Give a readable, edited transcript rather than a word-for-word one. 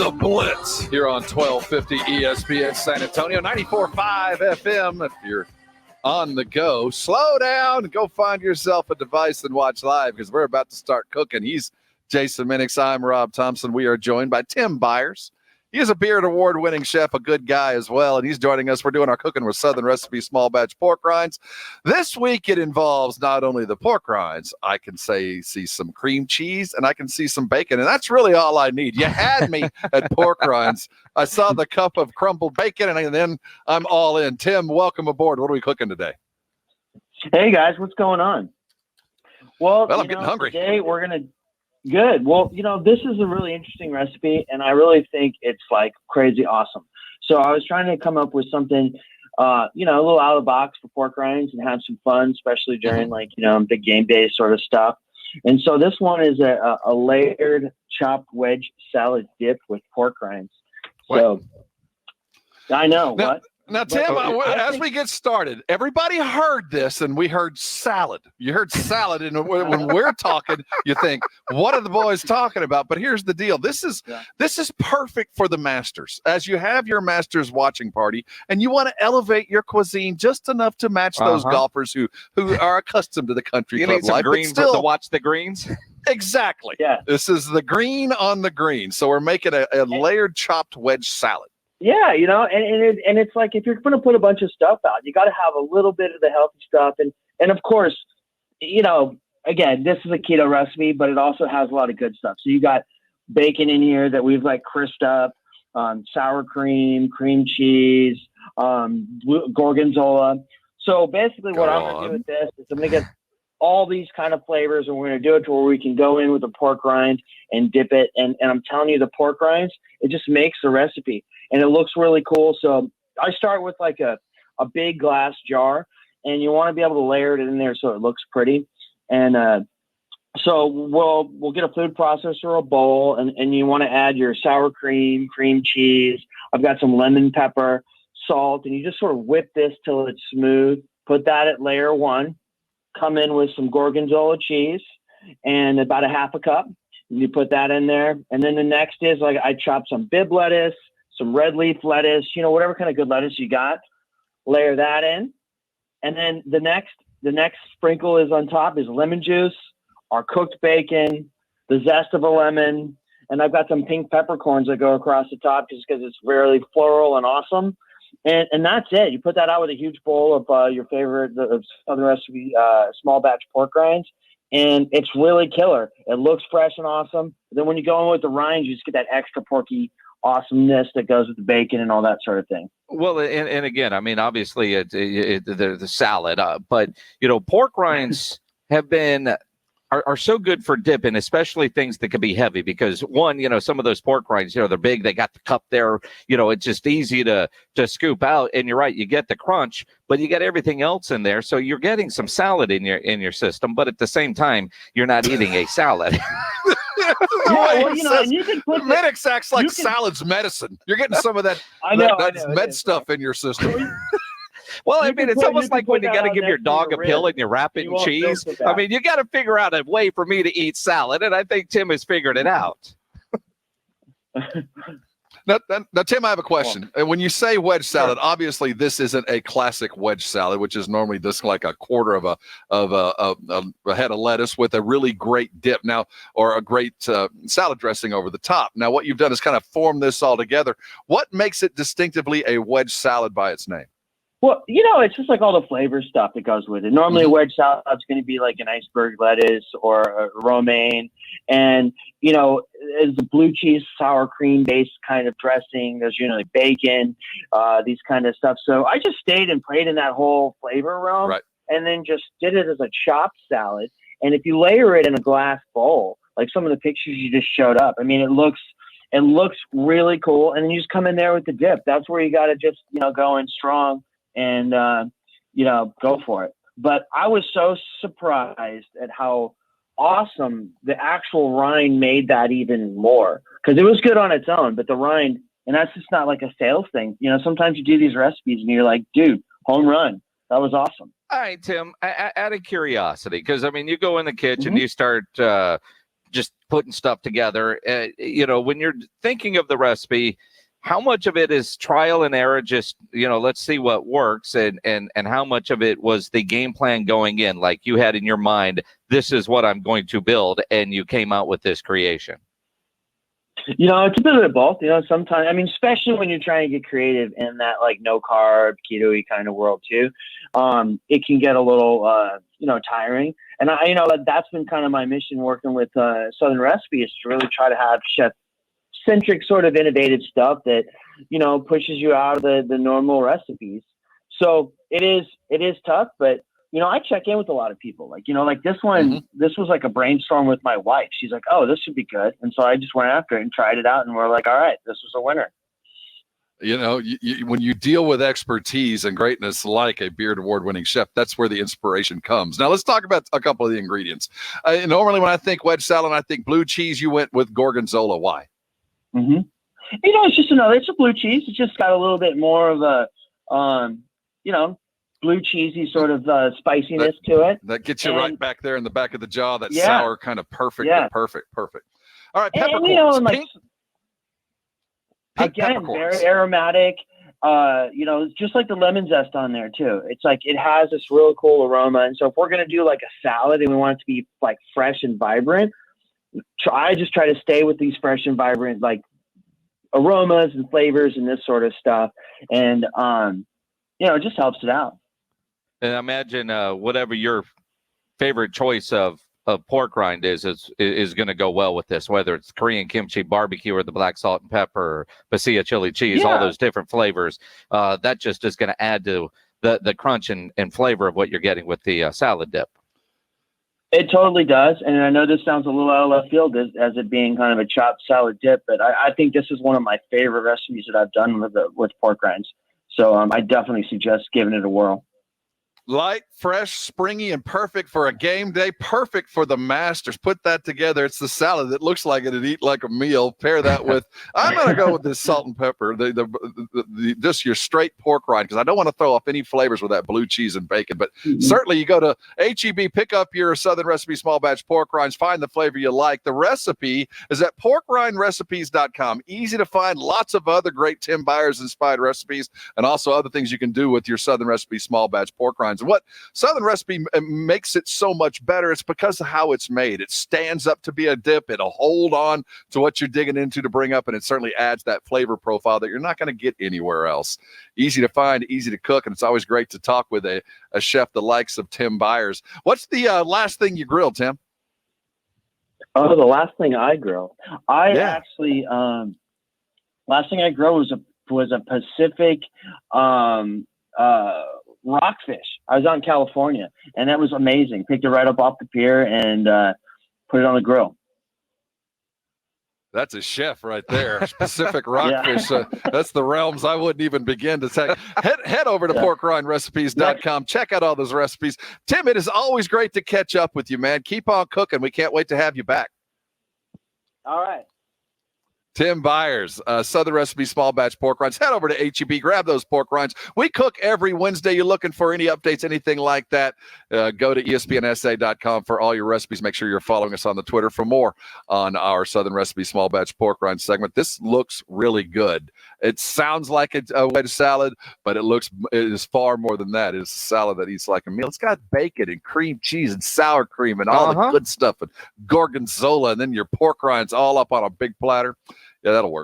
The Blitz here on 1250 ESPN San Antonio, 94.5 FM. If you're on the go, slow down, go find yourself a device and watch live because we're about to start cooking. He's Jason Minnix. I'm Rob Thompson. We are joined by Tim Byers. He is a Beard Award-winning chef, a good guy as well, and he's joining us. We're doing our Cooking with Southern Recipe small batch pork rinds. This week it involves not only the pork rinds, I can see some cream cheese, and I can see some bacon, and that's really all I need. You had me at pork rinds. I saw the cup of crumbled bacon, and then I'm all in. Tim, welcome aboard. What are we cooking today? Hey, guys, what's going on? Well, I'm getting hungry. Today we're going to Good. Well, this is a really interesting recipe, and I really think it's like crazy awesome. So I was trying to come up with something, a little out of the box for pork rinds and have some fun, especially during big game day sort of stuff. And so this one is a layered chopped wedge salad dip with pork rinds. So I know Now, Tim, as we get started, everybody heard this, and we heard salad. You heard salad, and when we're talking, you think, what are the boys talking about? But here's the deal. This is perfect for the Masters. As you have your Masters watching party, and you want to elevate your cuisine just enough to match those golfers who are accustomed to the country club need some life. Green to watch the greens? Exactly. Yeah. This is the green on the green. So we're making a layered chopped wedge salad. Yeah, and it's like if you're going to put a bunch of stuff out, you got to have a little bit of the healthy stuff. And of course, again, this is a keto recipe, but it also has a lot of good stuff. So you got bacon in here that we've crisped up, sour cream, cream cheese, gorgonzola. So basically what I'm going to do with this is I'm going to get all these kind of flavors, and we're going to do it to where we can go in with a pork rind and dip it. And I'm telling you, the pork rinds, it just makes the recipe. And it looks really cool. So I start with a big glass jar, and you want to be able to layer it in there so it looks pretty. And so we'll get a food processor or a bowl, and you want to add your sour cream, cream cheese. I've got some lemon pepper, salt, and you just sort of whip this till it's smooth. Put that at layer one. Come in with some gorgonzola cheese and about a half a cup. You put that in there. And then the next is I chop some bib lettuce, some red leaf lettuce, whatever kind of good lettuce you got, layer that in. And then the next sprinkle is on top is lemon juice, our cooked bacon, the zest of a lemon. And I've got some pink peppercorns that go across the top just because it's really floral and awesome. And that's it. You put that out with a huge bowl of your favorite Southern Recipe small batch pork rinds, and it's really killer. It looks fresh and awesome. Then when you go in with the rinds, you just get that extra porky awesomeness that goes with the bacon and all that sort of thing. Well, and again, I mean, obviously the salad, but pork rinds are so good for dipping, especially things that can be heavy, because one, some of those pork rinds, they're big, they got the cup there, it's just easy to scoop out. And you're right, you get the crunch, but you get everything else in there. So you're getting some salad in your system, but at the same time, you're not eating a salad. And you can put Minnix acts like salad's medicine. You're getting some of that, I know, med stuff in your system. Well, I mean, it's almost like when you got to give your dog a pill and you wrap it in cheese. I mean, you got to figure out a way for me to eat salad, and I think Tim has figured it out. Now, Tim, I have a question. When you say wedge salad, obviously this isn't a classic wedge salad, which is normally just like a quarter of a head of lettuce with a really great dip now, or a great salad dressing over the top. Now, what you've done is kind of form this all together. What makes it distinctively a wedge salad by its name? Well, it's just like all the flavor stuff that goes with it. Normally, a wedge salad is going to be like an iceberg lettuce or a romaine. And, as the blue cheese, sour cream based kind of dressing, there's usually bacon, these kind of stuff. So I just stayed and played in that whole flavor realm, right, and then just did it as a chopped salad. And if you layer it in a glass bowl, like some of the pictures you just showed up, I mean, it looks really cool. And then you just come in there with the dip. That's where you got to just, go in strong and, go for it. But I was so surprised at how awesome the actual rind made that even more, because it was good on its own, but the rind, and that's just not like a sales thing. Sometimes you do these recipes and you're like, dude, home run. That was awesome. All right, Tim, out of curiosity, because, I mean, you go in the kitchen, you start just putting stuff together. When you're thinking of the recipe, how much of it is trial and error? Just, let's see what works, and how much of it was the game plan going in? Like you had in your mind, this is what I'm going to build, and you came out with this creation. It's a bit of both. Sometimes, especially when you're trying to get creative in that like no carb, keto-y kind of world too, it can get a little, tiring. And that's been kind of my mission working with Southern Recipe, is to really try to have chef-centric sort of innovative stuff that, pushes you out of the normal recipes. So it is tough, but I check in with a lot of people. Like this one, this was like a brainstorm with my wife. She's like, oh, this should be good. And so I just went after it and tried it out. And we're like, all right, this was a winner. When you deal with expertise and greatness like a Beard Award-winning chef, that's where the inspiration comes. Now, let's talk about a couple of the ingredients. Normally, when I think wedge salad, I think blue cheese. You went with gorgonzola. Why? It's a blue cheese. It's just got a little bit more of a, blue cheesy sort of spiciness to it. That gets you right back there in the back of the jaw. That sour kind of perfect. Yeah. Perfect. All right, peppercorns. Pink again, peppercorns. Very aromatic. Just like the lemon zest on there too. It's like it has this real cool aroma. And so if we're gonna do like a salad and we want it to be like fresh and vibrant, I just try to stay with these fresh and vibrant like aromas and flavors and this sort of stuff. And it just helps it out. And I imagine whatever your favorite choice of pork rind is going to go well with this, whether it's Korean kimchi barbecue or the black salt and pepper or pasilla chili cheese, all those different flavors. That just is going to add to the crunch and flavor of what you're getting with the salad dip. It totally does. And I know this sounds a little out of left field as it being kind of a chopped salad dip, but I think this is one of my favorite recipes that I've done with pork rinds. So I definitely suggest giving it a whirl. Light, fresh, springy, and perfect for a game day. Perfect for the Masters. Put that together. It's the salad that looks like it'd eat like a meal. Pair that with, I'm going to go with this salt and pepper, just your straight pork rind, because I don't want to throw off any flavors with that blue cheese and bacon. But certainly you go to HEB, pick up your Southern Recipe small batch pork rinds, find the flavor you like. The recipe is at porkrindrecipes.com. Easy to find. Lots of other great Tim Byers inspired recipes, and also other things you can do with your Southern Recipe small batch pork rinds. And what Southern Recipe makes it so much better, it's because of how it's made. It stands up to be a dip. It'll hold on to what you're digging into to bring up, and it certainly adds that flavor profile that you're not going to get anywhere else. Easy to find, easy to cook, and it's always great to talk with a chef the likes of Tim Byers. What's the last thing you grilled, Tim? Oh, the last thing I grilled. Actually, last thing I grilled was a Pacific rockfish. I was out in California, and that was amazing. Picked it right up off the pier and put it on the grill. That's a chef right there. Pacific rockfish. That's the realms I wouldn't even begin to say. Head over to porkrindrecipes.com. Check out all those recipes. Tim, it is always great to catch up with you, man. Keep on cooking. We can't wait to have you back. All right. Tim Byers, Southern Recipe small batch pork rinds. Head over to HEB, grab those pork rinds. We cook every Wednesday. You're looking for any updates, anything like that, go to espnsa.com for all your recipes. Make sure you're following us on the Twitter for more on our Southern Recipe small batch pork rind segment. This looks really good. It sounds like it's a wedge salad, but it is far more than that. It's a salad that eats like a meal. It's got bacon and cream cheese and sour cream and all the good stuff, and gorgonzola, and then your pork rinds all up on a big platter. Yeah, that'll work.